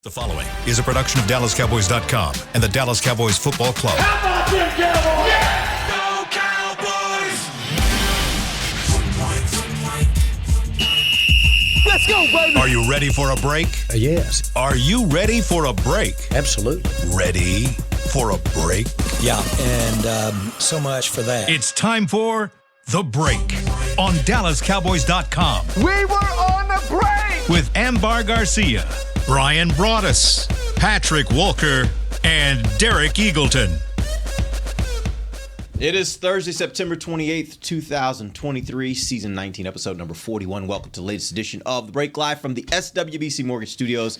The following is a production of DallasCowboys.com and the Dallas Cowboys Football Club. How about them Cowboys? Yeah! Go Cowboys! Let's go, baby! Are you ready for a break? Yes. Are you ready for a break? Absolutely. Ready for a break? Yeah, and so much for that. It's time for The Break on DallasCowboys.com We were on the break! with Ambar Garcia, Brian Broaddus, Patrick Walker, and Derek Eagleton. It is Thursday, September 28th, 2023, season 19, episode number 41. Welcome to the latest edition of The Break, live from the SWBC Mortgage Studios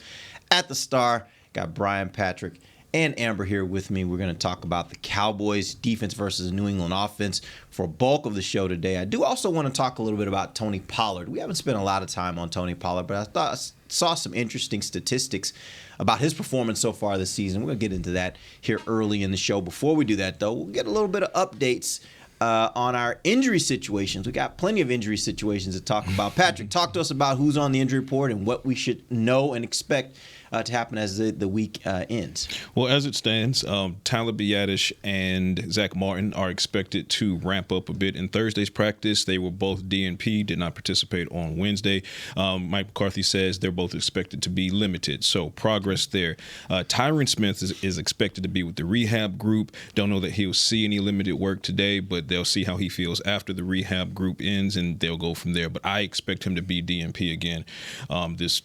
at the Star. Got Brian, Patrick, and Amber here with me. We're going to talk about the Cowboys defense versus New England offense for a bulk of the show today. I do also want to talk a little bit about Tony Pollard. We haven't spent a lot of time on Tony Pollard, but I saw some interesting statistics about his performance so far this season. We're going to get into that here early in the show. Before we do that, though, we'll get a little bit of updates on our injury situations. We got plenty of injury situations to talk about. Patrick, talk to us about who's on the injury report and what we should know and expect to happen as the week ends. Well, as it stands, Tyler Biadasz and Zach Martin are expected to ramp up a bit in Thursday's practice. They were both DNP, did not participate on Wednesday. Mike McCarthy says they're both expected to be limited, so progress there. Tyron Smith is expected to be with the rehab group. Don't know that he'll see any limited work today, but they'll see how he feels after the rehab group ends, and they'll go from there. But I expect him to be DNP again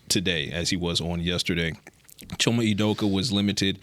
today, as he was on yesterday. Chuma Udoka was limited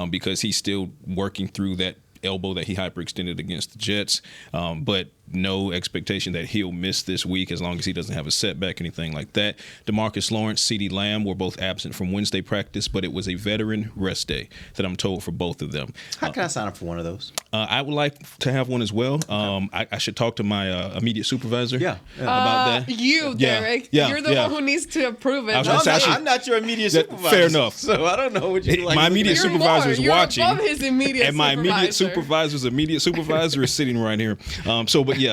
because he's still working through that elbow that he hyperextended against the Jets, but no expectation that he'll miss this week as long as he doesn't have a setback, anything like that. DeMarcus Lawrence, CeeDee Lamb were both absent from Wednesday practice, but it was a veteran rest day that I'm told for both of them. How can I sign up for one of those? I would like to have one as well. I should talk to my immediate supervisor about that. Derek. You're the one who needs to approve it. I'm not your immediate supervisor. Fair enough. So I don't know what you like. My immediate supervisor is watching. Above his immediate and my immediate supervisor. supervisor is sitting right here.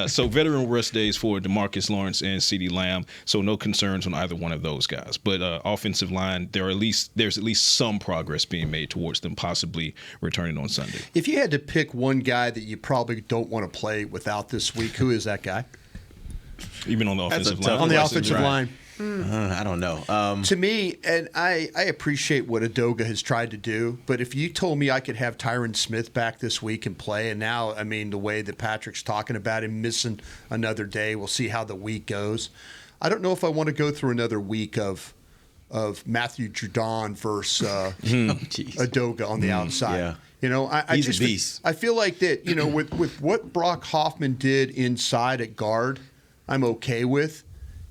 So veteran rest days for DeMarcus Lawrence and CeeDee Lamb. So no concerns on either one of those guys. But offensive line, there's at least some progress being made towards them possibly returning on Sunday. If you had to pick one guy that you probably don't want to play without this week, who is that guy? Even on the offensive line. On the offensive line. I don't know. To me, and I appreciate what Udoka has tried to do, but if you told me I could have Tyron Smith back this week and play, and now, I mean, the way that Patrick's talking about him missing another day, we'll see how the week goes. I don't know if I want to go through another week of Matthew Judon versus Udoka on the outside. Yeah. You know, He's a beast. I feel like that, you know, with what Brock Hoffman did inside at guard, I'm okay with.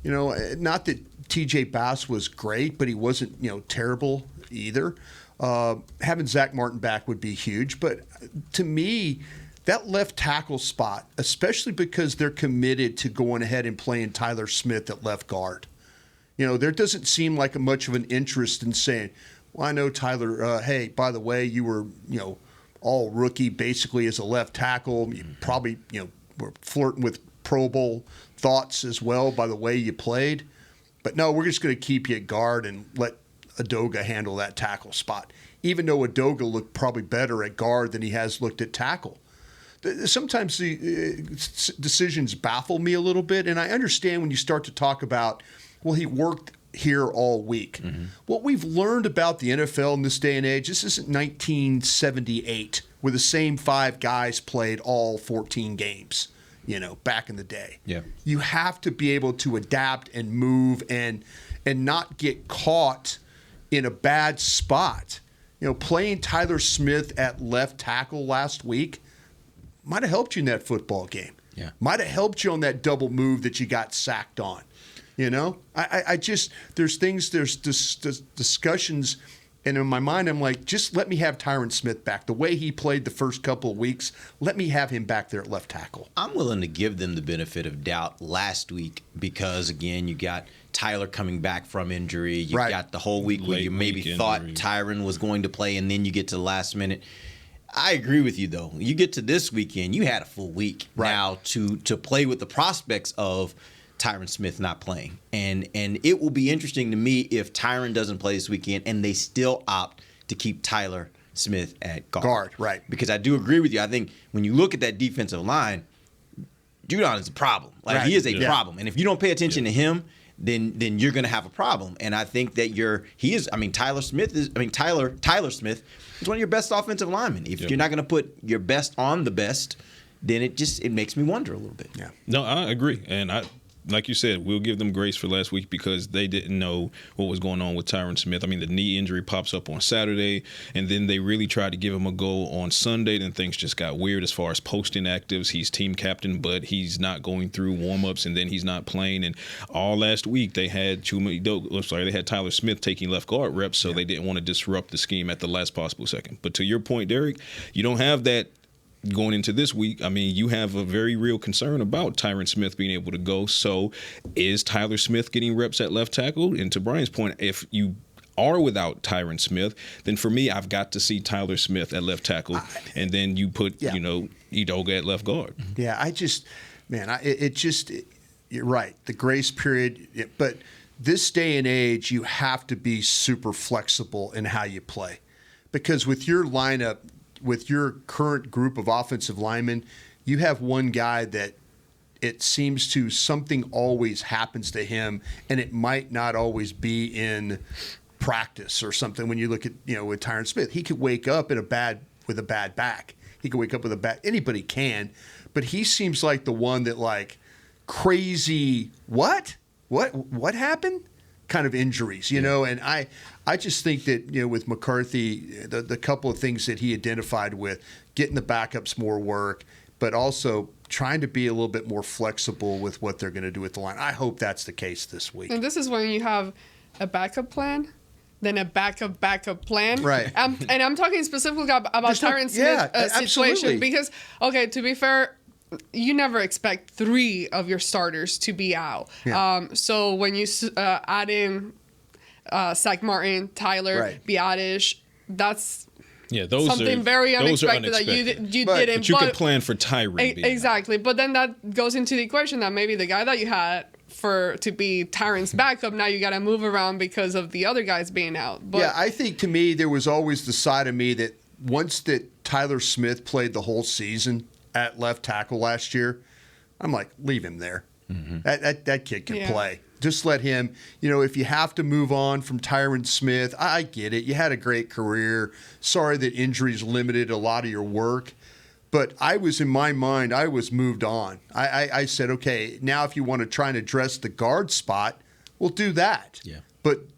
You know, not that T.J. Bass was great, but he wasn't, you know, terrible either. Having Zach Martin back would be huge. But to me, that left tackle spot, especially because they're committed to going ahead and playing Tyler Smith at left guard. You know, there doesn't seem like much of an interest in saying, well, I know Tyler, hey, by the way, you were, you know, all rookie basically as a left tackle. You probably, you know, were flirting with Pro Bowl thoughts as well by the way you played. But no, we're just going to keep you at guard and let Udoka handle that tackle spot, even though Udoka looked probably better at guard than he has looked at tackle. Sometimes the decisions baffle me a little bit, and I understand when you start to talk about, well, he worked here all week. Mm-hmm. What we've learned about the NFL in this day and age, this isn't 1978 where the same five guys played all 14 games. You know, back in the day. Yeah. You have to be able to adapt and move and not get caught in a bad spot. You know, playing Tyler Smith at left tackle last week might have helped you in that football game. Yeah. Might have helped you on that double move that you got sacked on. You know? I just, there's discussions. And in my mind, I'm like, just let me have Tyron Smith back. The way he played the first couple of weeks, let me have him back there at left tackle. I'm willing to give them the benefit of doubt last week because, again, you got Tyler coming back from injury. You got the whole week where you maybe thought Tyron was going to play, and then you get to the last minute. I agree with you, though. You get to this weekend, you had a full week now to play with the prospects of Tyron Smith not playing. And it will be interesting to me if Tyron doesn't play this weekend and they still opt to keep Tyler Smith at guard. Right. Because I do agree with you. I think when you look at that defensive line, Judon is a problem. Like, he is a problem. And if you don't pay attention to him, then you're going to have a problem. And I think that Tyler Smith is one of your best offensive linemen. If you're not going to put your best on the best, then it makes me wonder a little bit. Yeah. No, I agree. And like you said, we'll give them grace for last week because they didn't know what was going on with Tyron Smith. I mean, the knee injury pops up on Saturday, and then they really tried to give him a go on Sunday. Then things just got weird as far as posting actives. He's team captain, but he's not going through warm-ups, and then he's not playing. And all last week they had Tyler Smith taking left guard reps, so they didn't want to disrupt the scheme at the last possible second. But to your point, Derek, you don't have that going into this week. I mean, you have a very real concern about Tyron Smith being able to go. So is Tyler Smith getting reps at left tackle? And to Brian's point, if you are without Tyron Smith, then for me, I've got to see Tyler Smith at left tackle. And then you put, Edoga at left guard. Yeah, you're right. The grace period. But this day and age, you have to be super flexible in how you play. Because with your lineup, with your current group of offensive linemen, you have one guy that it seems to something always happens to him, and it might not always be in practice or something. When you look at, with Tyron Smith, he could wake up with a bad back. He could wake up with a bad. Anybody can, but he seems like the one that like crazy. What happened? Kind of injuries, and I just think that, with McCarthy, the couple of things that he identified with, getting the backups more work, but also trying to be a little bit more flexible with what they're going to do with the line. I hope that's the case this week. And this is when you have a backup plan, then a backup plan. Right. And I'm talking specifically about Tyron Smith's situation. Because, okay, to be fair, you never expect 3 of your starters to be out. Yeah. So when you add in Zach Martin, Tyler, Biadasz, that's something very unexpected that you didn't. But you could plan for Tyron. Exactly. But then that goes into the equation that maybe the guy that you had to be Tyron's backup, now you got to move around because of the other guys being out. But I think to me, there was always the side of me that once that Tyler Smith played the whole season at left tackle last year, I'm like, leave him there. Mm-hmm. That kid can play. Just let him, if you have to move on from Tyron Smith, I get it. You had a great career. Sorry that injuries limited a lot of your work. But in my mind, I was moved on. I said, okay, now if you want to try and address the guard spot, we'll do that. Yeah. But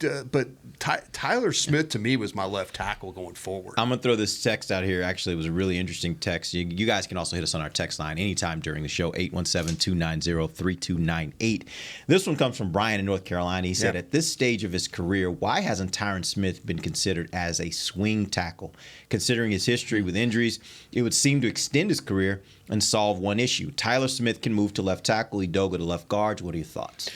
Tyler Smith, to me, was my left tackle going forward. I'm going to throw this text out here. Actually, it was a really interesting text. You guys can also hit us on our text line anytime during the show, 817-290-3298. This one comes from Brian in North Carolina. He said, at this stage of his career, why hasn't Tyron Smith been considered as a swing tackle? Considering his history with injuries, it would seem to extend his career and solve one issue. Tyler Smith can move to left tackle, Edoga to left guard. What are your thoughts?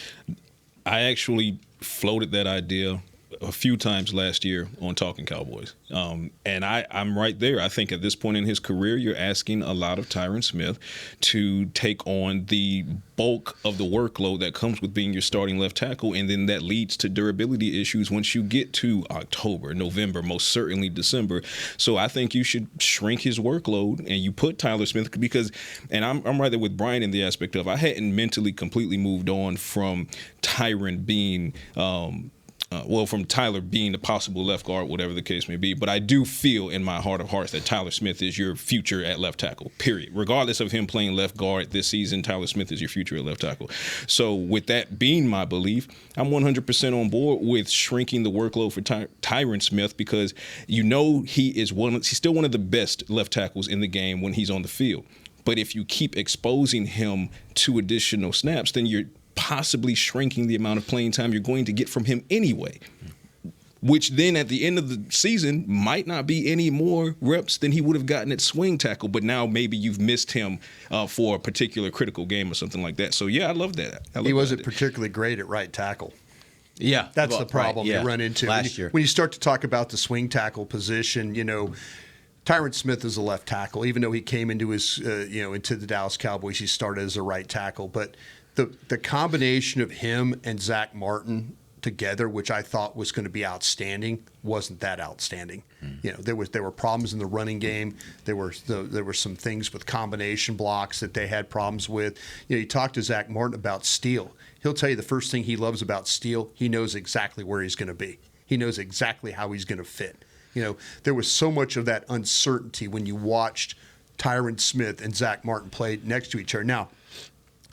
I actually floated that idea a few times last year on Talking Cowboys. And I'm right there. I think at this point in his career, you're asking a lot of Tyron Smith to take on the bulk of the workload that comes with being your starting left tackle, and then that leads to durability issues once you get to October, November, most certainly December. So I think you should shrink his workload and you put Tyler Smith because, and I'm right there with Brian in the aspect of I hadn't mentally completely moved on from Tyron being from Tyler being the possible left guard, whatever the case may be. But I do feel in my heart of hearts that Tyler Smith is your future at left tackle, period. Regardless of him playing left guard this season, Tyler Smith is your future at left tackle. So with that being my belief, I'm 100% on board with shrinking the workload for Tyron Smith because he's still one of the best left tackles in the game when he's on the field. But if you keep exposing him to additional snaps, then you're possibly shrinking the amount of playing time you're going to get from him anyway, which then at the end of the season might not be any more reps than he would have gotten at swing tackle, but now maybe you've missed him for a particular critical game or something like that. So, I love that. He wasn't particularly great at right tackle. Yeah. That's the problem you run into. Last year. When you start to talk about the swing tackle position, Tyron Smith is a left tackle, even though he came into his, into the Dallas Cowboys, he started as a right tackle. But the combination of him and Zach Martin together, which I thought was going to be outstanding, wasn't that outstanding. You know, there were problems in the running game. There were some things with combination blocks that they had problems with. You know, you talk to Zach Martin about Steele. He'll tell you the first thing he loves about Steele, he knows exactly where he's going to be. He knows exactly how he's going to fit. You know, there was so much of that uncertainty when you watched Tyron Smith and Zach Martin play next to each other. Now,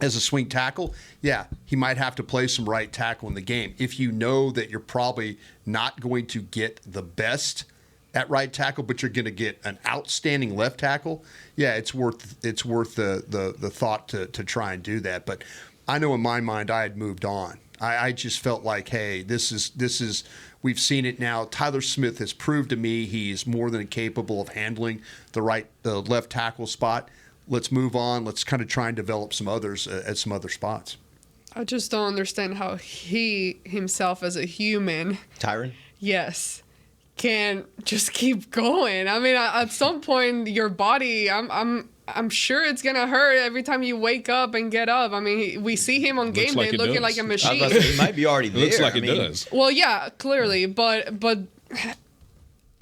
as a swing tackle, yeah, he might have to play some right tackle in the game. If you know that you're probably not going to get the best at right tackle, but you're going to get an outstanding left tackle, yeah, it's worth the thought to try and do that. But I know in my mind I had moved on. I just felt like, hey, this is we've seen it now. Tyler Smith has proved to me he's more than capable of handling the left tackle spot. Let's move on. Let's kind of try and develop some others at some other spots. I just don't understand how he himself as a human, Tyron? Yes, can just keep going. I mean, at some point, your body, I'm sure it's gonna hurt every time you wake up and get up. I mean, we see him on game day looking like a machine. I was about to say, he might be already there. Looks like it does. Well, yeah, clearly, but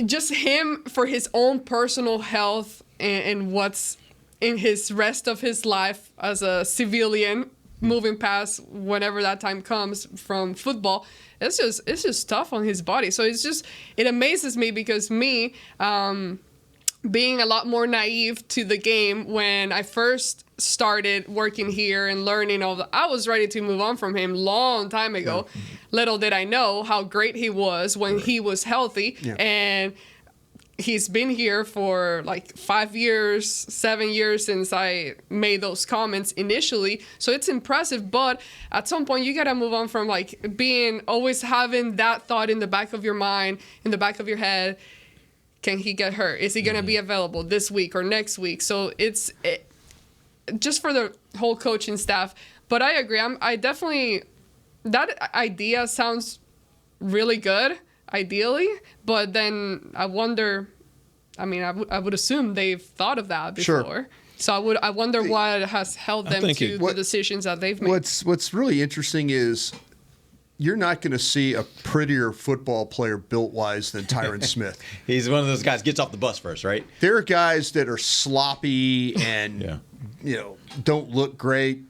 just him for his own personal health and what's in his rest of his life as a civilian, moving past whenever that time comes from football, it's just tough on his body. So it amazes me because me, being a lot more naive to the game when I first started working here and learning I was ready to move on from him long time ago. Yeah. Little did I know how great he was when he was healthy. Yeah. And he's been here for like 5 years, 7 years since I made those comments initially. So it's impressive, but at some point you gotta move on from like always having that thought in the back of your mind, in the back of your head. Can he get hurt? Is he gonna be available this week or next week? So it's just for the whole coaching staff. But I agree. I definitely, that idea sounds really good. Ideally, but then I wonder. I mean, I would assume they've thought of that before. Sure. So I wonder what has held them to the decisions that they've made. What's really interesting is you're not going to see a prettier football player built-wise than Tyron Smith. He's one of those guys gets off the bus first, right? There are guys that are sloppy and don't look great,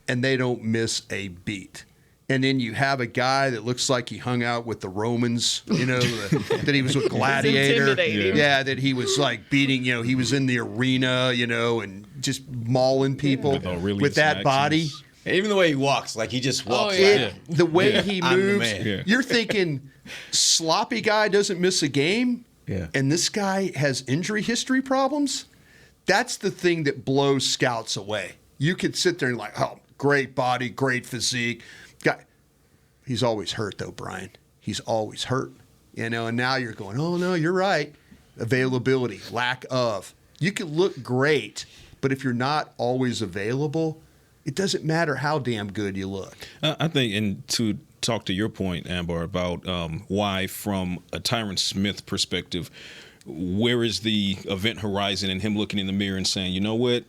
and they don't miss a beat. And then you have a guy that looks like he hung out with the Romans, that he was with Gladiator. Yeah, that he was like beating, he was in the arena, and just mauling people with that body. And even the way he walks, like he just walks. The way he moves, you're thinking sloppy guy doesn't miss a game, and this guy has injury history problems. That's the thing that blows scouts away. You could sit there and like, oh, great body, great physique. Guy, he's always hurt though, Brian. He's always hurt, and now you're going, oh no, you're right. Availability, lack of. You could look great, but if you're not always available, it doesn't matter how damn good you look. I think, and to talk to your point, Ambar, about why from a Tyron Smith perspective, where is the event horizon and him looking in the mirror and saying, you know what?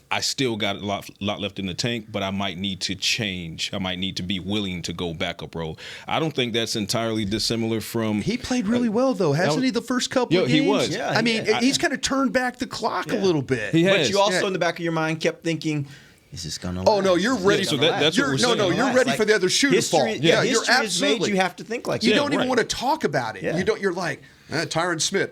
I still got a lot left in the tank, but I might need to change. I might need to be willing to go backup role. I don't think that's entirely dissimilar from. He played really well, though, hasn't he? The first couple of games. He was. Yeah, he's kind of turned back the clock a little bit. He has. But you also, in the back of your mind, kept thinking, "Is this gonna last?" Oh no, you're ready. So that's what we're saying. No, you're ready for the other shoe to fall. Yeah, you're absolutely. You have to think like that. You don't even want to talk about it. Yeah. You're like Tyron Smith.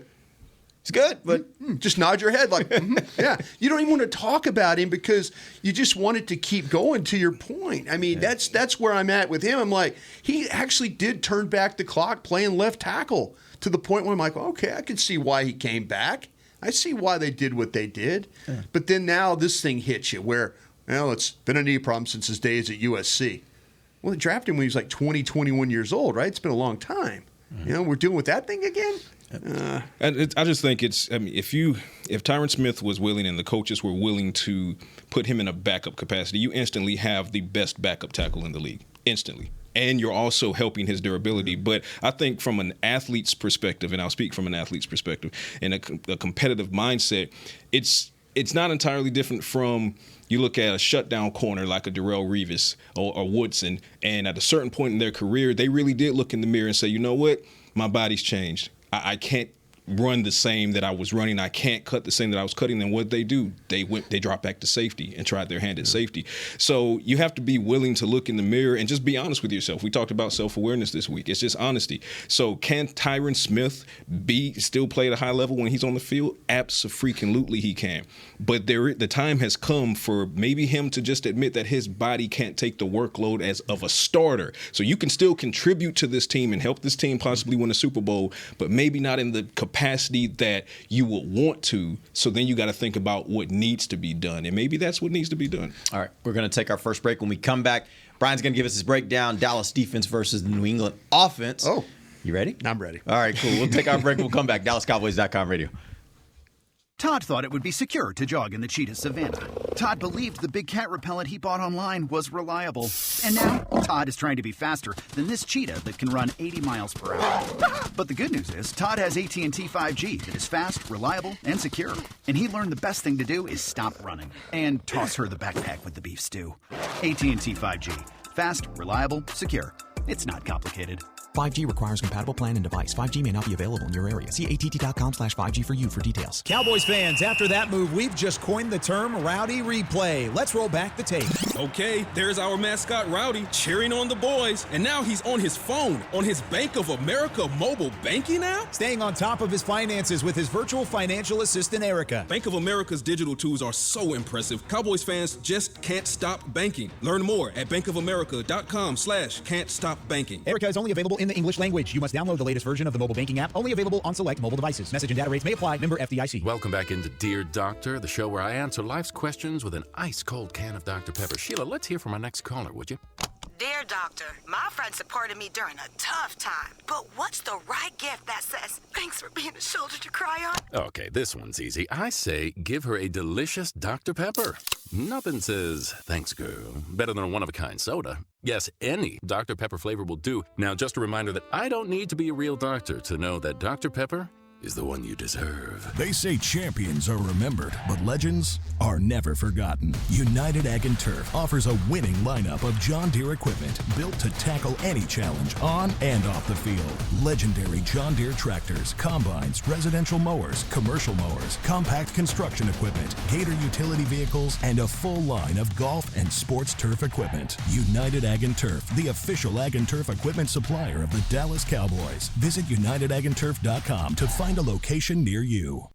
It's good, but just nod your head like, yeah. You don't even want to talk about him because you just want it to keep going. To your point, I mean, that's where I'm at with him. I'm like, he actually did turn back the clock playing left tackle to the point where I'm like, okay, I can see why he came back. I see why they did what they did. Yeah. But then now this thing hits you where, it's been a knee problem since his days at USC. Well, they drafted him when he was like 20, 21 years old, right? It's been a long time. Mm-hmm. We're dealing with that thing again. And I just think if Tyron Smith was willing and the coaches were willing to put him in a backup capacity, you instantly have the best backup tackle in the league, instantly. And you're also helping his durability. But I think from an athlete's perspective, and I'll speak from an athlete's perspective, and a competitive mindset, it's it's not entirely different from you look at a shutdown corner like a Darrelle Revis or Woodson, and at a certain point in their career, they really did look in the mirror and say, you know what, my body's changed. I can't run the same that I was running. I can't cut the same that I was cutting. Then what they do? They dropped back to safety and tried their hand at safety. So you have to be willing to look in the mirror and just be honest with yourself. We talked about self-awareness this week. It's just honesty. So can Tyron Smith still play at a high level when he's on the field? Abso-freaking-lutely he can. But the time has come for maybe him to just admit that his body can't take the workload as of a starter. So you can still contribute to this team and help this team possibly win a Super Bowl, but maybe not in the capacity that you would want to. So then you got to think about what needs to be done, and maybe that's what needs to be done. All right, we're going to take our first break. When we come back, Brian's going to give us his breakdown, Dallas defense versus the New England offense. Oh. You ready? I'm ready. All right, cool. We'll take our break. We'll come back. DallasCowboys.com radio. Todd thought it would be secure to jog in the cheetah savanna. Todd believed the big cat repellent he bought online was reliable. And now, Todd is trying to be faster than this cheetah that can run 80 miles per hour. But the good news is, Todd has AT&T 5G that is fast, reliable, and secure. And he learned the best thing to do is stop running and toss her the backpack with the beef stew. AT&T 5G. Fast, reliable, secure. It's not complicated. 5G requires compatible plan and device. 5G may not be available in your area. See att.com/5G for you for details. Cowboys fans, after that move, we've just coined the term Rowdy Replay. Let's roll back the tape. Okay, there's our mascot Rowdy cheering on the boys. And now he's on his phone, on his Bank of America mobile banking app? Staying on top of his finances with his virtual financial assistant, Erica. Bank of America's digital tools are so impressive. Cowboys fans just can't stop banking. Learn more at bankofamerica.com/can't-stop-banking. Erica is only available in the English language. You must download the latest version of the mobile banking app, only available on select mobile devices. Message and data rates may apply. Member FDIC. Welcome back into Dear Doctor, the show where I answer life's questions with an ice-cold can of Dr. Pepper. Sheila, let's hear from our next caller, would you? Dear Doctor, my friend supported me during a tough time. But what's the right gift that says, thanks for being a shoulder to cry on? Okay, this one's easy. I say give her a delicious Dr. Pepper. Nothing says, thanks, girl, better than a one-of-a-kind soda. Yes, any Dr. Pepper flavor will do. Now, just a reminder that I don't need to be a real doctor to know that Dr. Pepper is the one you deserve. They say champions are remembered, but legends are never forgotten. United Ag and Turf offers a winning lineup of John Deere equipment built to tackle any challenge on and off the field. Legendary John Deere tractors, combines, residential mowers, commercial mowers, compact construction equipment, Gator utility vehicles, and a full line of golf and sports turf equipment. United Ag and Turf, the official Ag and Turf equipment supplier of the Dallas Cowboys. Visit UnitedAgAndTurf.com to find a location near you.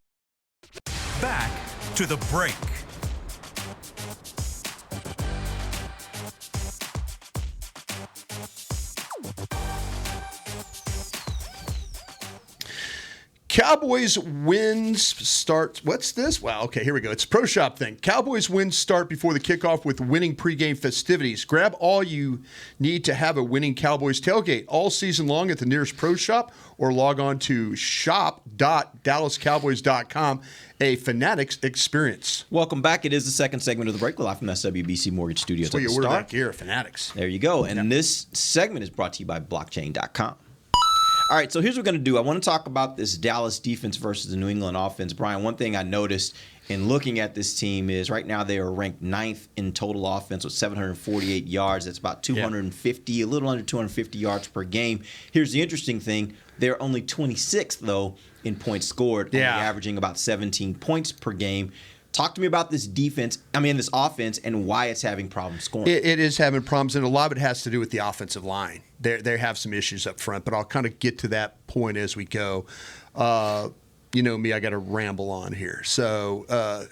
Back to the break. Cowboys wins start. What's this? Wow, okay, here we go. It's a Pro Shop thing. Cowboys wins start before the kickoff with winning pregame festivities. Grab all you need to have a winning Cowboys tailgate all season long at the nearest Pro Shop or log on to shop.dallascowboys.com. A Fanatics experience. Welcome back. It is the second segment of the break. We're live from SWBC Mortgage Studios. Well, you wear that gear, Fanatics. There you go. And this segment is brought to you by blockchain.com. All right, so here's what we're going to do. I want to talk about this Dallas defense versus the New England offense. Brian, one thing I noticed in looking at this team is right now they are ranked 9th in total offense with 748 yards. That's about 250, a little under 250 yards per game. Here's the interesting thing. They're only 26th, though, in points scored, only averaging about 17 points per game. Talk to me about this this offense, and why it's having problems scoring. It is having problems, and a lot of it has to do with the offensive line. They have some issues up front, but I'll kind of get to that point as we go. You know me, I got to ramble on here. So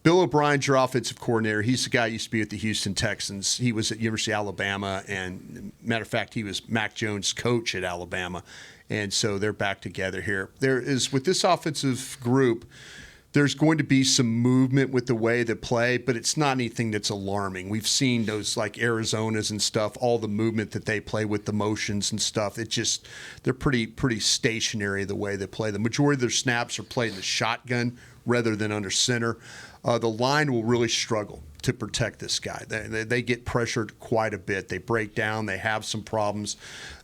Bill O'Brien's your offensive coordinator. He's the guy who used to be at the Houston Texans. He was at University of Alabama, and matter of fact, he was Mac Jones' coach at Alabama. And so they're back together here. There is, with this offensive group, there's going to be some movement with the way they play, but it's not anything that's alarming. We've seen those like Arizonas and stuff, all the movement that they play with the motions and stuff. It just, they're pretty stationary the way they play. The majority of their snaps are played in the shotgun rather than under center. The line will really struggle to protect this guy. They get pressured quite a bit. They break down. They have some problems.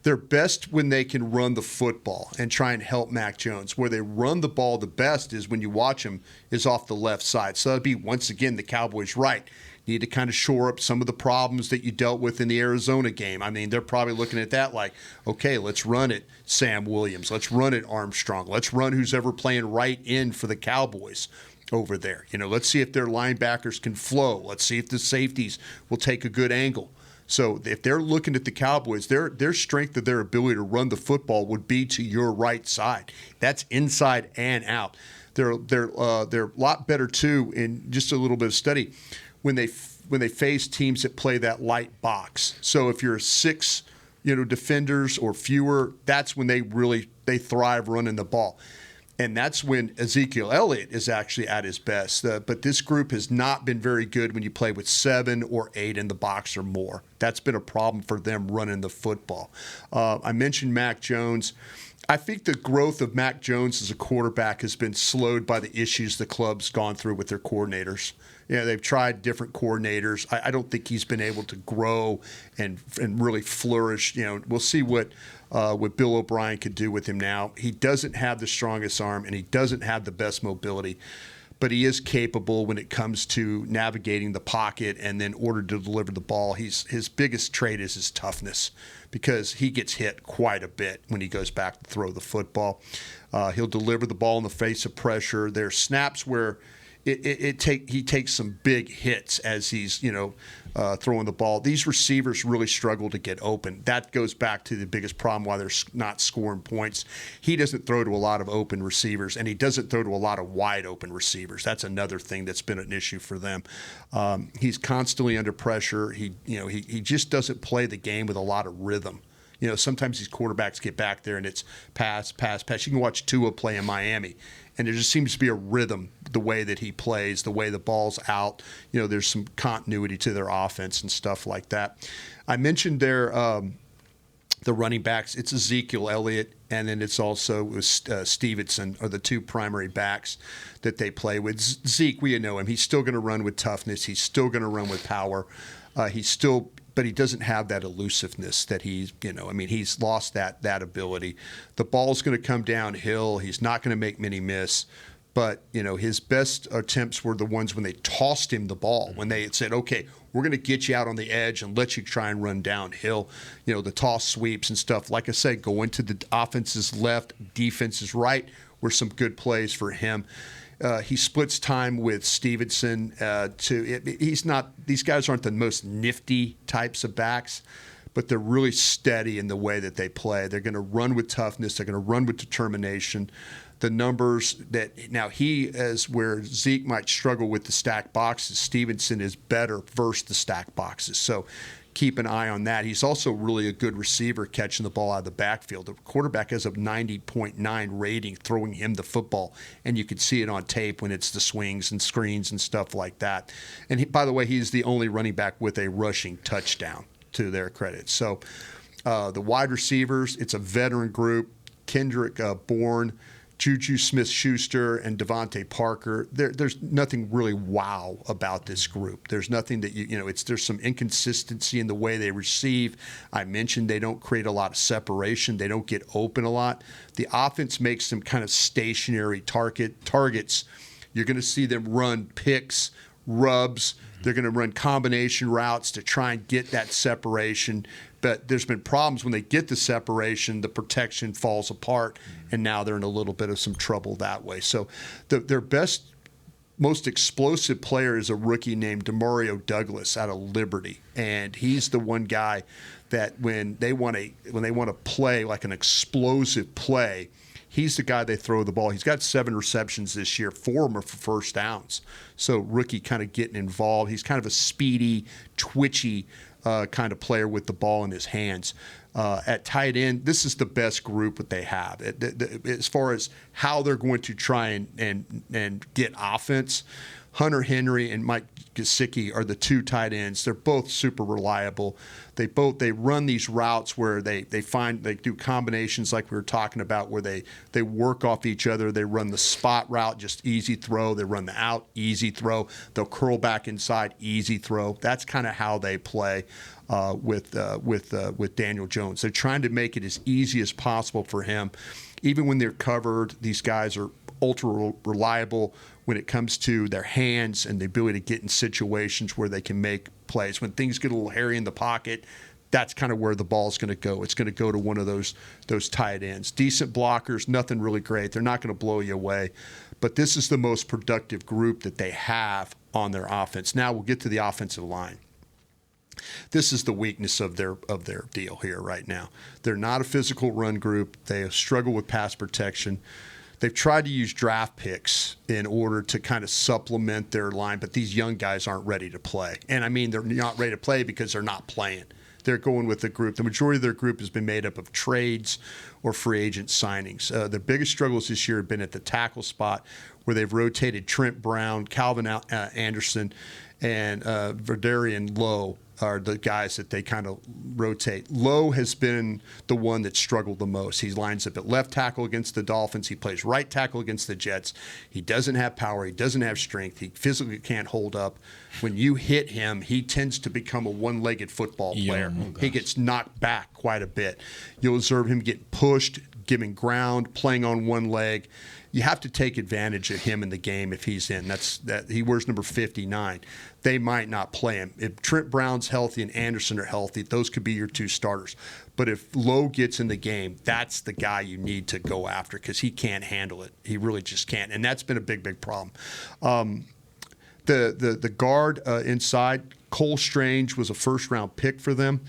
They're best when they can run the football and try and help Mac Jones. Where they run the ball the best is when you watch them is off the left side. So that'd be, once again, the Cowboys' right. Need to kind of shore up some of the problems that you dealt with in the Arizona game. I mean, they're probably looking at that like, okay, let's run it Sam Williams. Let's run it Armstrong. Let's run who's ever playing right in for the Cowboys over there. Let's see if their linebackers can flow. Let's see if the safeties will take a good angle. So if they're looking at the Cowboys, their strength of their ability to run the football would be to your right side. That's inside and out. They're a lot better too in just a little bit of study when they face teams that play that light box. So if you're 6, defenders or fewer, that's when they thrive running the ball. And that's when Ezekiel Elliott is actually at his best. But this group has not been very good when you play with 7 or 8 in the box or more. That's been a problem for them running the football. I mentioned Mac Jones. I think the growth of Mac Jones as a quarterback has been slowed by the issues the club's gone through with their coordinators. They've tried different coordinators. I don't think he's been able to grow and really flourish. We'll see what Bill O'Brien could do with him now. He doesn't have the strongest arm, and he doesn't have the best mobility, but he is capable when it comes to navigating the pocket and then order to deliver the ball. His biggest trait is his toughness, because he gets hit quite a bit when he goes back to throw the football. He'll deliver the ball in the face of pressure. There's snaps where he takes some big hits as he's throwing the ball. These receivers really struggle to get open. That goes back to the biggest problem why they're not scoring points. He doesn't throw to a lot of open receivers, and he doesn't throw to a lot of wide open receivers. That's another thing that's been an issue for them. He's constantly under pressure. He just doesn't play the game with a lot of rhythm. Sometimes these quarterbacks get back there and it's pass, pass, pass. You can watch Tua play in Miami, and there just seems to be a rhythm the way that he plays, the way the ball's out. There's some continuity to their offense and stuff like that. I mentioned the running backs. It's Ezekiel Elliott, and then it's also Stevenson are the two primary backs that they play with. Zeke, we know him. He's still going to run with toughness. He's still going to run with power. But he doesn't have that elusiveness that he's lost that ability. The ball's going to come downhill. He's not going to make many miss. But, his best attempts were the ones when they tossed him the ball, when they said, okay, we're going to get you out on the edge and let you try and run downhill. The toss sweeps and stuff. Like I said, go into the offense's left, defense's right were some good plays for him. He splits time with Stevenson. These guys aren't the most nifty types of backs, but they're really steady in the way that they play. They're going to run with toughness. They're going to run with determination. The numbers that now where Zeke might struggle with the stack boxes, Stevenson is better versus the stack boxes. So keep an eye on that. He's also really a good receiver catching the ball out of the backfield. The quarterback has a 90.9 rating throwing him the football, and you can see it on tape when it's the swings and screens and stuff like that. And by the way, he's the only running back with a rushing touchdown to their credit. So the wide receivers, it's a veteran group. Kendrick Bourne, Juju Smith-Schuster, and Devontae Parker. There's nothing really wow about this group. There's nothing that there's some inconsistency in the way they receive. I mentioned they don't create a lot of separation. They don't get open a lot. The offense makes them kind of stationary targets. You're going to see them run picks, rubs. They're going to run combination routes to try and get that separation. But there's been problems when they get the separation, the protection falls apart, and now they're in a little bit of some trouble that way. So their best, most explosive player is a rookie named Demario Douglas out of Liberty, and he's the one guy that when they want to play like an explosive play, he's the guy they throw the ball. He's got 7 receptions this year. 4 of them are for first downs. So rookie kind of getting involved. He's kind of a speedy, twitchy kind of player with the ball in his hands. At tight end, this is the best group that they have. As far as how they're going to try and get offense, Hunter Henry and Mike Gesicki are the two tight ends. They're both super reliable. They run these routes where they do combinations like we were talking about, where they work off each other. They run the spot route, just easy throw. They run the out, easy throw. They'll curl back inside, easy throw. That's kind of how they play with Daniel Jones. They're trying to make it as easy as possible for him. Even when they're covered, these guys are ultra reliable when it comes to their hands and the ability to get in situations where they can make plays. When things get a little hairy in the pocket, that's kind of where the ball's going to go. It's going to go to one of those tight ends. Decent blockers, nothing really great. They're not going to blow you away. But this is the most productive group that they have on their offense. Now we'll get to the offensive line. This is the weakness of their deal here right now. They're not a physical run group. They struggle with pass protection. They've tried to use draft picks in order to kind of supplement their line, but these young guys aren't ready to play. And I mean, they're not ready to play because they're not playing. They're going with the group. The majority of their group has been made up of trades or free agent signings. The biggest struggles this year have been at the tackle spot, where they've rotated Trent Brown, Calvin Anderson, and Verdarian Lowe are the guys that they kind of rotate. Lowe has been the one that struggled the most. He lines up at left tackle against the Dolphins. He plays right tackle against the Jets. He doesn't have power. He doesn't have strength. He physically can't hold up. When you hit him, he tends to become a one-legged football player. He gets knocked back quite a bit. You'll observe him get pushed, giving ground, playing on one leg. You have to take advantage of him in the game if he's in. He wears number 59. They might not play him. If Trent Brown's healthy and Anderson are healthy, those could be your two starters. But if Lowe gets in the game, that's the guy you need to go after, because he can't handle it. He really just can't. And that's been a big, big problem. The guard inside, Cole Strange was a first-round pick for them.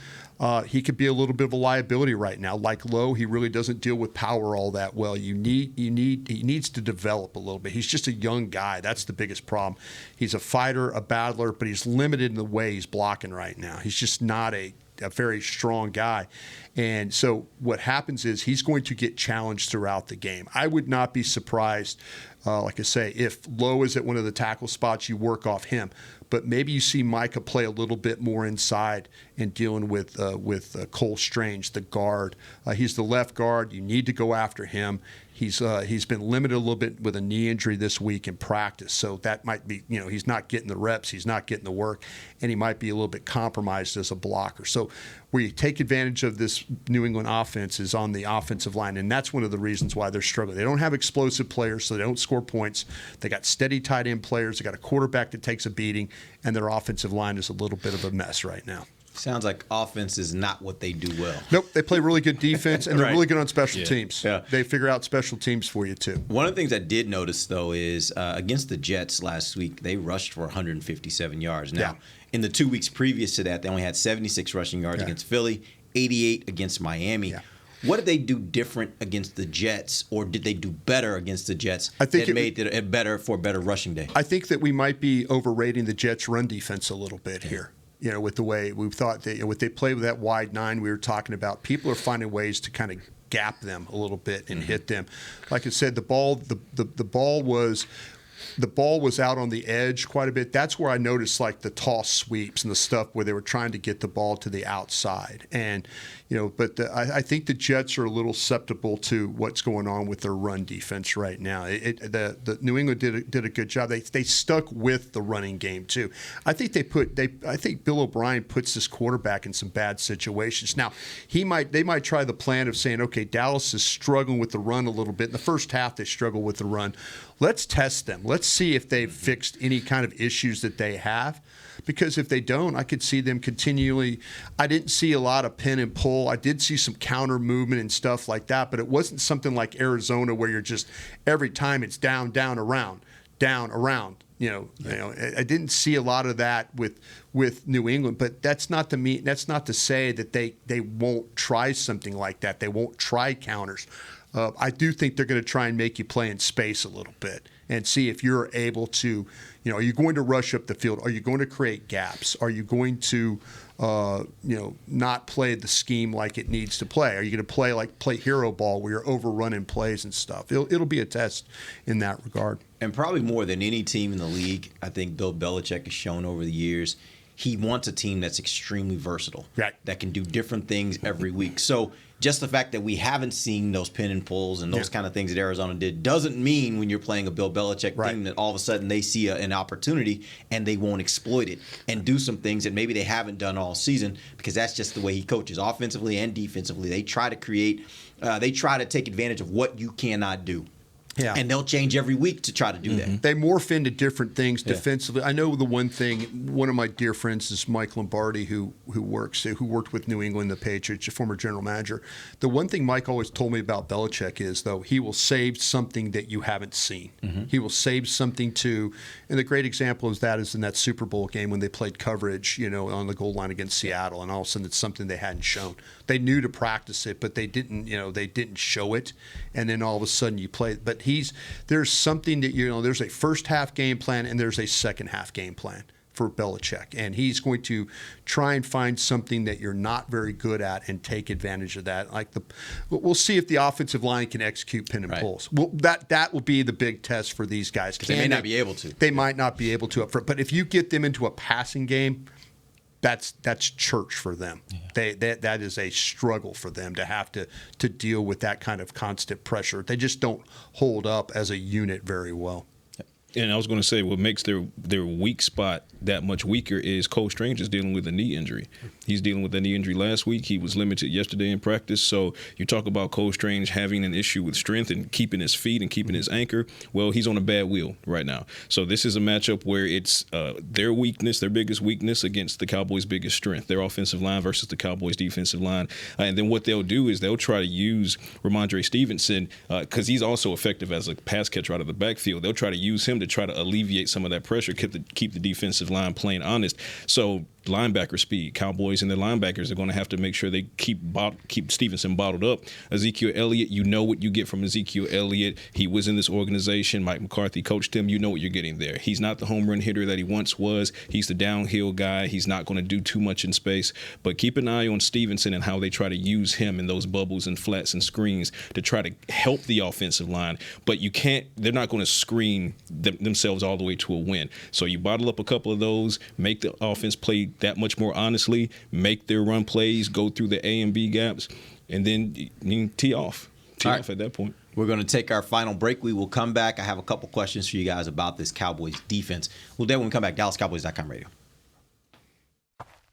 He could be a little bit of a liability right now. Like Lowe, he really doesn't deal with power all that well. He needs to develop a little bit. He's just a young guy. That's the biggest problem. He's a fighter, a battler, but he's limited in the way he's blocking right now. He's just not a very strong guy. And so what happens is he's going to get challenged throughout the game. I would not be surprised, like I say, if Lowe is at one of the tackle spots, you work off him. But maybe you see Micah play a little bit more inside and dealing with Cole Strange, the guard. He's the left guard. You need to go after him. He's been limited a little bit with a knee injury this week in practice, so that might be, he's not getting the reps, he's not getting the work, and he might be a little bit compromised as a blocker. So where you take advantage of this New England offense is on the offensive line, and that's one of the reasons why they're struggling. They don't have explosive players, so they don't score points. They got steady tight end players. They got a quarterback that takes a beating, and their offensive line is a little bit of a mess right now. Sounds like offense is not what they do well. Nope, they play really good defense, and they're Right. really good on special teams. Yeah. They figure out special teams for you, too. One of the things I did notice, though, is against the Jets last week, they rushed for 157 yards. Now, in the 2 weeks previous to that, they only had 76 rushing yards against Philly, 88 against Miami. What did they do different against the Jets, or did they do better against the Jets that made it better for a better rushing day? I think that we might be overrating the Jets' run defense a little bit here. With the way we thought what they played with that wide nine we were talking about, people are finding ways to kind of gap them a little bit and hit them. Like I said, the ball was out on the edge quite a bit. That's where I noticed like the toss sweeps and the stuff where they were trying to get the ball to the outside. And I think the Jets are a little susceptible to what's going on with their run defense right now. The New England did a good job. They stuck with the running game too. I think I think Bill O'Brien puts this quarterback in some bad situations. Now they might try the plan of saying, okay, Dallas is struggling with the run a little bit. In the first half, they struggle with the run. Let's test them. Let's see if they've fixed any kind of issues that they have. Because if they don't, I could see them continually. I didn't see a lot of pin and pull. I did see some counter movement and stuff like that, but it wasn't something like Arizona where you're just every time it's down, around, I didn't see a lot of that with New England. But that's not to say that they won't try something like that. They won't try counters. I do think they're going to try and make you play in space a little bit and see if you're able to, are you going to rush up the field? Are you going to create gaps? Are you going to, not play the scheme like it needs to play? Are you going to play hero ball where you're overrunning plays and stuff? It'll be a test in that regard. And probably more than any team in the league, I think Bill Belichick has shown over the years, he wants a team that's extremely versatile, right, that can do different things every week. So just the fact that we haven't seen those pin and pulls and those kind of things that Arizona did doesn't mean when you're playing a Bill Belichick team that all of a sudden they see an opportunity and they won't exploit it and do some things that maybe they haven't done all season, because that's just the way he coaches offensively and defensively. They try to create, they try to take advantage of what you cannot do. Yeah. And they'll change every week to try to do that. They morph into different things defensively. I know the one thing, one of my dear friends is Mike Lombardi, who worked with New England, the Patriots, a former general manager. The one thing Mike always told me about Belichick is, though, he will save something that you haven't seen. He will save something and the great example is in that Super Bowl game when they played coverage, on the goal line against Seattle, and all of a sudden it's something they hadn't shown. They knew to practice it, but they didn't show it, and then all of a sudden you play it. But there's something that, there's a first half game plan and there's a second half game plan for Belichick. And he's going to try and find something that you're not very good at and take advantage of that. We'll see if the offensive line can execute pin and pulls. Well, that will be the big test for these guys. Because they may not be able to. They might not be able to up front. But if you get them into a passing game, that's church for them. That is a struggle for them to have to deal with that kind of constant pressure. They just don't hold up as a unit very well. And I was going to say, what makes their weak spot that much weaker is Cole Strange is dealing with a knee injury. He's dealing with a knee injury last week. He was limited yesterday in practice. So you talk about Cole Strange having an issue with strength and keeping his feet and keeping his anchor. Well, he's on a bad wheel right now. So this is a matchup where it's their weakness, their biggest weakness against the Cowboys' biggest strength, their offensive line versus the Cowboys' defensive line. And then what they'll do is they'll try to use Ramondre Stevenson, because he's also effective as a pass catcher out of the backfield. They'll try to use him to try to alleviate some of that pressure, keep the defensive line playing honest. So linebacker speed, Cowboys and their linebackers are going to have to make sure they keep Stevenson bottled up. Ezekiel Elliott, you know what you get from Ezekiel Elliott. He was in this organization. Mike McCarthy coached him. You know what you're getting there. He's not the home run hitter that he once was. He's the downhill guy. He's not going to do too much in space. But keep an eye on Stevenson and how they try to use him in those bubbles and flats and screens to try to help the offensive line. But they're not going to screen themselves all the way to a win. So you bottle up a couple of those, make the offense play that much more honestly, make their run plays, go through the A and B gaps, and then tee off at that point. We're going to take our final break. We will come back. I have a couple questions for you guys about this Cowboys defense. We'll do when we come back. DallasCowboys.com radio.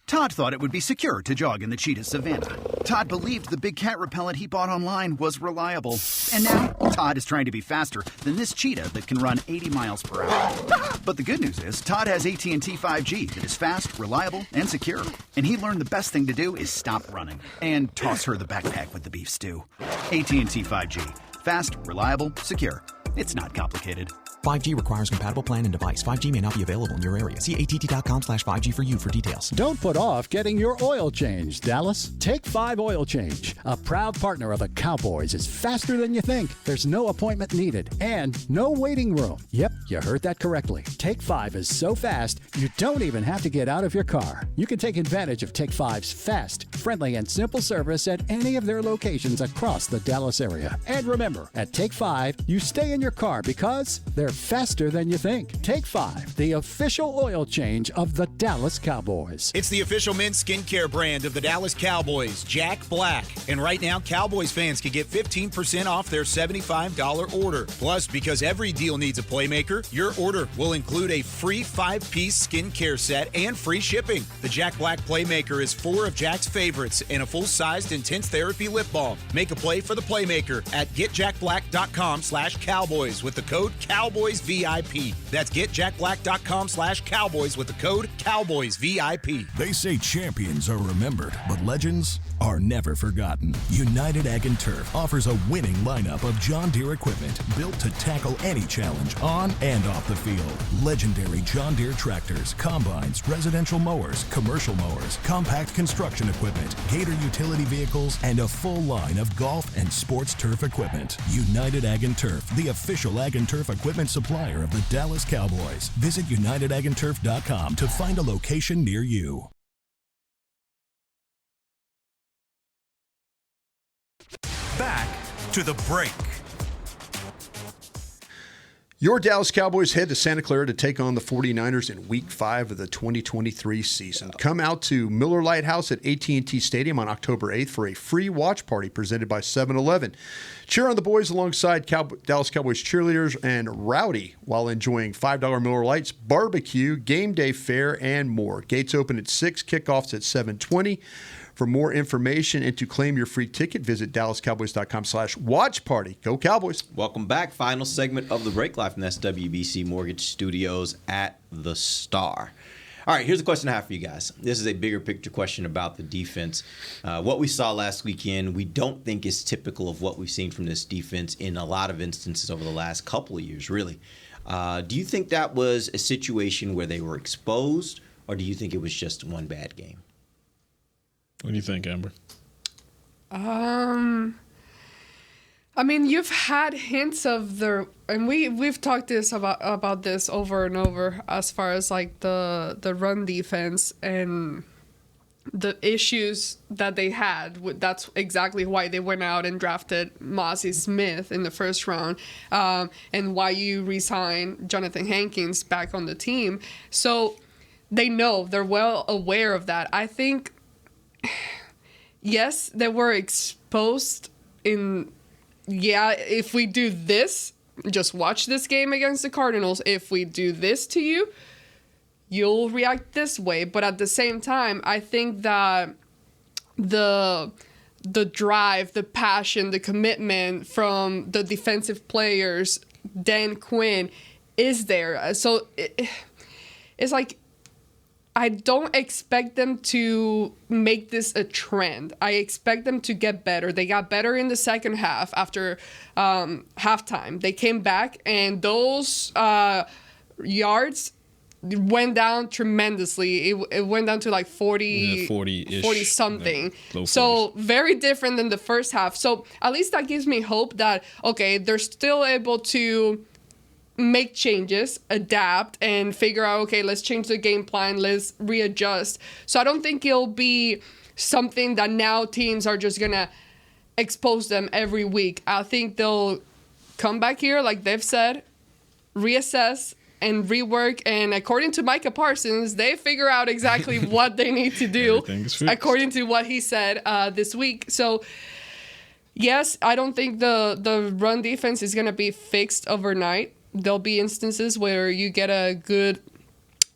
Todd thought it would be secure to jog in the cheetah savanna. Todd believed the big cat repellent he bought online was reliable. And now, Todd is trying to be faster than this cheetah that can run 80 miles per hour. But the good news is, Todd has AT&T 5G that is fast, reliable, and secure. And he learned the best thing to do is stop running and toss her the backpack with the beef stew. AT&T 5G. Fast, reliable, secure. It's not complicated. 5G requires compatible plan and device. 5G may not be available in your area. See att.com/5G for you for details. Don't put off getting your oil changed, Dallas. Take 5 Oil Change. A proud partner of the Cowboys is faster than you think. There's no appointment needed and no waiting room. Yep, you heard that correctly. Take 5 is so fast, you don't even have to get out of your car. You can take advantage of Take 5's fast, friendly, and simple service at any of their locations across the Dallas area. And remember, at Take 5, you stay in your car because they're faster than you think. Take 5, the official oil change of the Dallas Cowboys. It's the official men's skincare brand of the Dallas Cowboys, Jack Black. And right now, Cowboys fans can get 15% off their $75 order. Plus, because every deal needs a playmaker, your order will include a free 5-piece skincare set and free shipping. The Jack Black Playmaker is 4 of Jack's favorites and a full-sized intense therapy lip balm. Make a play for the playmaker at getjackblack.com/Cowboys with the code Cowboys GetJackBlack.com/CowboysVIP. That's GetJackBlack.com/Cowboys with the code CowboysVIP. They say champions are remembered, but legends are never forgotten. United Ag and Turf offers a winning lineup of John Deere equipment built to tackle any challenge on and off the field. Legendary John Deere tractors, combines, residential mowers, commercial mowers, compact construction equipment, Gator utility vehicles, and a full line of golf and sports turf equipment. United Ag and Turf, the official Ag and Turf equipment supplier of the Dallas Cowboys. Visit UnitedAgAndTurf.com to find a location near you. Back to the break. Your Dallas Cowboys head to Santa Clara to take on the 49ers in Week 5 of the 2023 season. Come out to Miller Lite House at AT&T Stadium on October 8th for a free watch party presented by 7-Eleven. Cheer on the boys alongside Dallas Cowboys cheerleaders and Rowdy while enjoying $5 Miller Lites, barbecue, game day fare, and more. Gates open at 6, kickoffs at 7:20. For more information and to claim your free ticket, visit DallasCowboys.com/watch party. Go Cowboys. Welcome back. Final segment of the break live from the SWBC Mortgage Studios at the Star. All right, here's a question I have for you guys. This is a bigger picture question about the defense. What we saw last weekend, we don't think is typical of what we've seen from this defense in a lot of instances over the last couple of years, really. Do you think that was a situation where they were exposed, or do you think it was just one bad game? What do you think, Amber? I mean, you've had hints of and we've talked about this over and over as far as like the run defense and the issues that they had. That's exactly why they went out and drafted Mozzie Smith in the first round, and why you re-signed Jonathan Hankins back on the team. So they know, they're well aware of that. I think. Yes, they were exposed if we do this, just watch this game against the Cardinals. If we do this to you, you'll react this way. But at the same time, I think that the drive, the passion, the commitment from the defensive players, Dan Quinn, is there. So it's like, I don't expect them to make this a trend. I expect them to get better. They got better in the second half after halftime. They came back, and those yards went down tremendously. It went down to like 40 something. So very different than the first half. So at least that gives me hope that, okay, they're still able to make changes, adapt, and figure out, okay, let's change the game plan, let's readjust. So I don't think it'll be something that now teams are just gonna expose them every week. I think they'll come back here, like they've said, reassess and rework, and according to Micah Parsons, they figure out exactly what they need to do according to what he said this week. So yes, I don't think the run defense is gonna be fixed overnight. There'll be instances where you get a good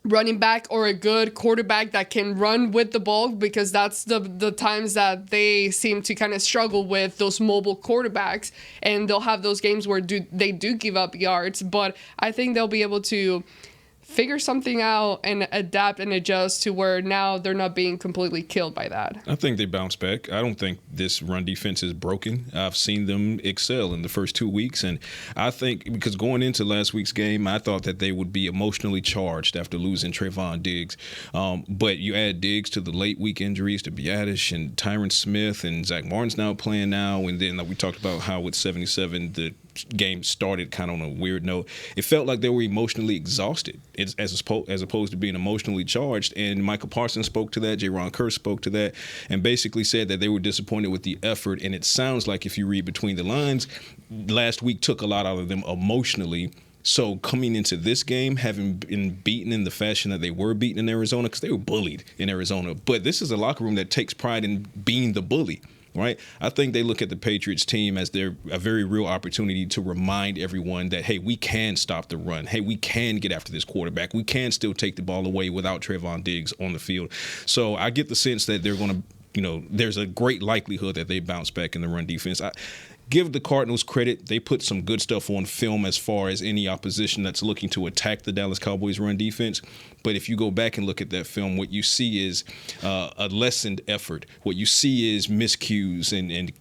running back or a good quarterback that can run with the ball, because that's the times that they seem to kind of struggle with those mobile quarterbacks, and they'll have those games where they do give up yards. But I think they'll be able to figure something out and adapt and adjust to where now they're not being completely killed by that. I think they bounce back. I don't think this run defense is broken. I've seen them excel in the first 2 weeks, and I think because going into last week's game, I thought that they would be emotionally charged after losing Trayvon Diggs. But you add Diggs to the late week injuries to Biadasz and Tyron Smith, and Zach Martin's now playing now, and then we talked about how with 77 the game started kind of on a weird note. It felt like they were emotionally exhausted as opposed to being emotionally charged, and Michael Parsons spoke to that, J-Ron Kerr spoke to that, and basically said that they were disappointed with the effort. And it sounds like, if you read between the lines, last week took a lot out of them emotionally. So coming into this game, having been beaten in the fashion that they were beaten in Arizona, because they were bullied in Arizona, but this is a locker room that takes pride in being the bully. Right? I think they look at the Patriots team as a very real opportunity to remind everyone that, hey, we can stop the run. Hey, we can get after this quarterback. We can still take the ball away without Trayvon Diggs on the field. So I get the sense that they're going to, there's a great likelihood that they bounce back in the run defense. give the Cardinals credit. They put some good stuff on film as far as any opposition that's looking to attack the Dallas Cowboys run defense. But if you go back and look at that film, what you see is a lessened effort. What you see is miscues and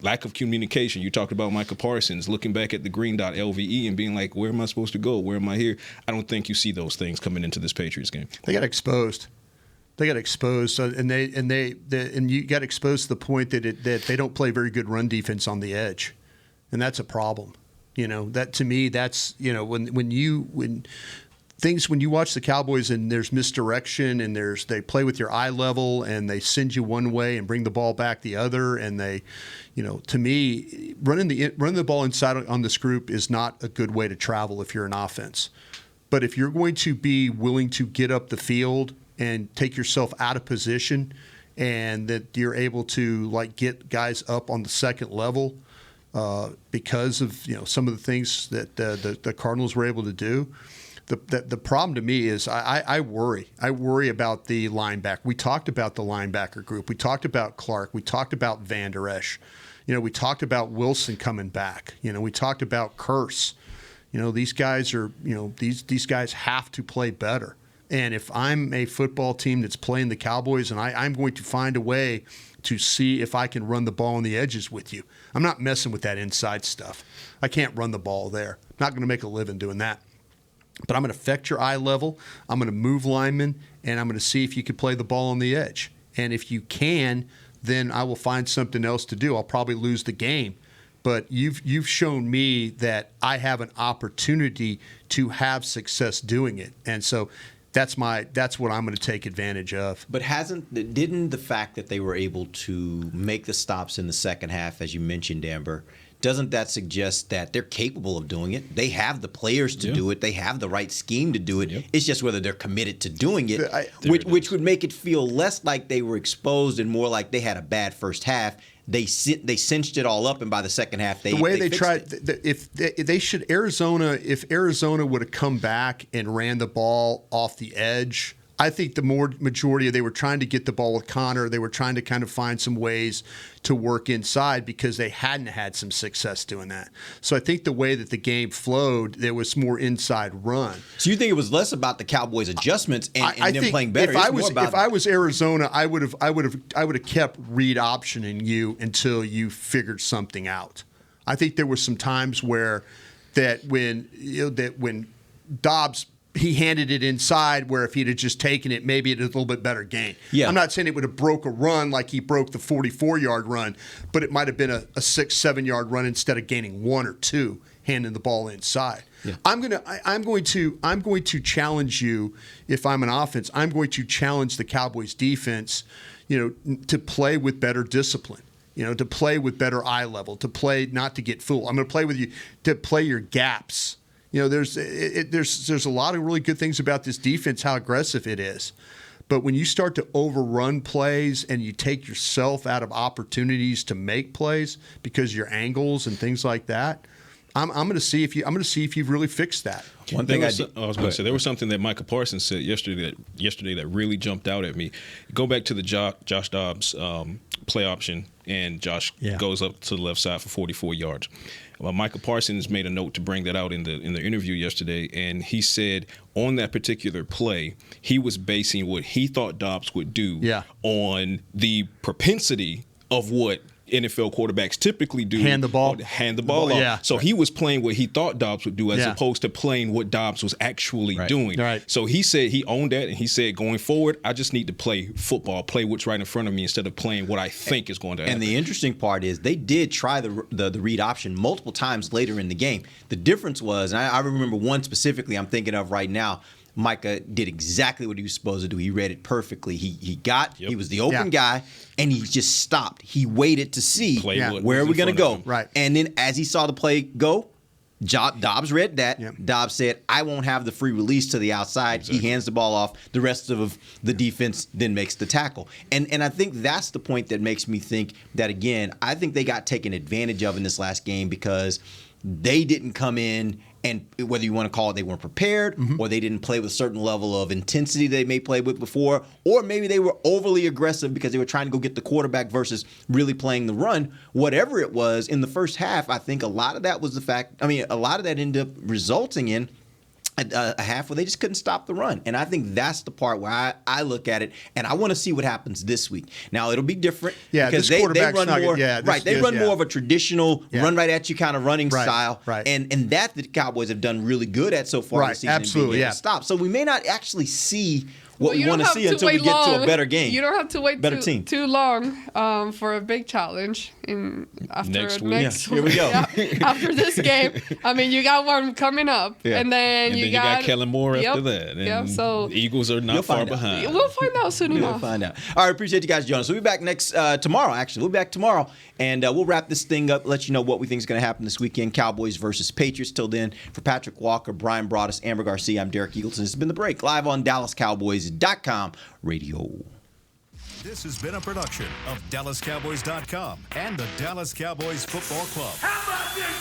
lack of communication. You talked about Micah Parsons looking back at the green dot LVE and being like, where am I supposed to go? Where am I here? I don't think you see those things coming into this Patriots game. They got exposed. And you got exposed to the point that they don't play very good run defense on the edge, and that's a problem. That to me, that's when you watch the Cowboys and there's misdirection and they play with your eye level and they send you one way and bring the ball back the other, and they, to me, running the ball inside on this group is not a good way to travel if you're an offense. But if you're going to be willing to get up the field and take yourself out of position, and that you're able to get guys up on the second level because of some of the things that the Cardinals were able to do. The problem to me is I worry about the linebacker. We talked about the linebacker group. We talked about Clark. We talked about Van Der Esch. We talked about Wilson coming back. We talked about Curse. These guys are these guys have to play better. And if I'm a football team that's playing the Cowboys, and I'm going to find a way to see if I can run the ball on the edges with you. I'm not messing with that inside stuff. I can't run the ball there. I'm not going to make a living doing that. But I'm going to affect your eye level. I'm going to move linemen, and I'm going to see if you can play the ball on the edge. And if you can, then I will find something else to do. I'll probably lose the game. But you've shown me that I have an opportunity to have success doing it. And so that's what I'm going to take advantage of. But didn't the fact that they were able to make the stops in the second half, as you mentioned, Amber, doesn't that suggest that they're capable of doing it? They have the players to do it. They have the right scheme to do it. Yep. It's just whether they're committed to doing it, which would make it feel less like they were exposed and more like they had a bad first half. They cinched it all up, and by the second half, they tried. If Arizona would have come back and ran the ball off the edge, I think the majority they were trying to get the ball with Connor. They were trying to kind of find some ways to work inside because they hadn't had some success doing that. So I think the way that the game flowed, there was more inside run. So you think it was less about the Cowboys' adjustments and them playing better? If I was Arizona, I would have kept read optioning you until you figured something out. I think there were some times when Dobbs, he handed it inside, where if he'd have just taken it, maybe it was a little bit better gain. Yeah. I'm not saying it would have broke a run like he broke the 44-yard run, but it might have been a 6-7-yard run instead of gaining 1 or 2, handing the ball inside. Yeah. I'm going to challenge you. If I'm an offense, I'm going to challenge the Cowboys defense, to play with better discipline. To play with better eye level, to play not to get fooled. I'm going to play with you to play your gaps. There's a lot of really good things about this defense, how aggressive it is. But when you start to overrun plays and you take yourself out of opportunities to make plays because of your angles and things like that, I'm going to see if you've really fixed that. One thing I was going to say, there was something that Micah Parsons said yesterday that really jumped out at me. Go back to the Josh Dobbs play option, and Josh goes up to the left side for 44 yards. Micah Parsons made a note to bring that out in the interview yesterday, and he said on that particular play, he was basing what he thought Dobbs would do on the propensity of what NFL quarterbacks typically do. Hand the ball off. Yeah. So he was playing what he thought Dobbs would do as opposed to playing what Dobbs was actually doing. Right. So he said he owned that, and he said, going forward, I just need to play football, play what's right in front of me instead of playing what I think is going to happen. And the interesting part is they did try the read option multiple times later in the game. The difference was, and I remember one specifically I'm thinking of right now, Micah did exactly what he was supposed to do. He read it perfectly. He was the open guy, and he just stopped. He waited to see where are we going to go. Right. And then as he saw the play go, Dobbs read that. Yep. Dobbs said, I won't have the free release to the outside. Exactly. He hands the ball off. The rest of the defense then makes the tackle. And I think that's the point that makes me think that, again, I think they got taken advantage of in this last game because they didn't come in And whether you want to call it they weren't prepared, or they didn't play with a certain level of intensity they may play with before, or maybe they were overly aggressive because they were trying to go get the quarterback versus really playing the run. Whatever it was, in the first half, I think a lot of that was the fact. I mean, a lot of that ended up resulting in a half where they just couldn't stop the run. And I think that's the part where I look at it, and I want to see what happens this week. Now, it'll be different because they run more more of a traditional run right at you kind of running style. Right. And that the Cowboys have done really good at so far this season. Absolutely, and stop. So we may not actually see what we you want don't to have see until we wait get long. to a better game. You don't have to wait Better team. too long for a big challenge after Next week. next Here we go. after this game. I mean, you got one coming up, and then you got Kellen Moore after that. And so the Eagles are not far behind. We'll find out soon enough. We'll find out. All right, appreciate you guys joining us. We'll be back tomorrow, actually. We'll be back tomorrow, and we'll wrap this thing up, let you know what we think is going to happen this weekend, Cowboys versus Patriots. Till then, for Patrick Walker, Brian Broaddus, Amber Garcia, I'm Derek Eagleton. This has been The Break, live on DallasCowboys.com radio. This has been a production of DallasCowboys.com and the Dallas Cowboys Football Club. How about this?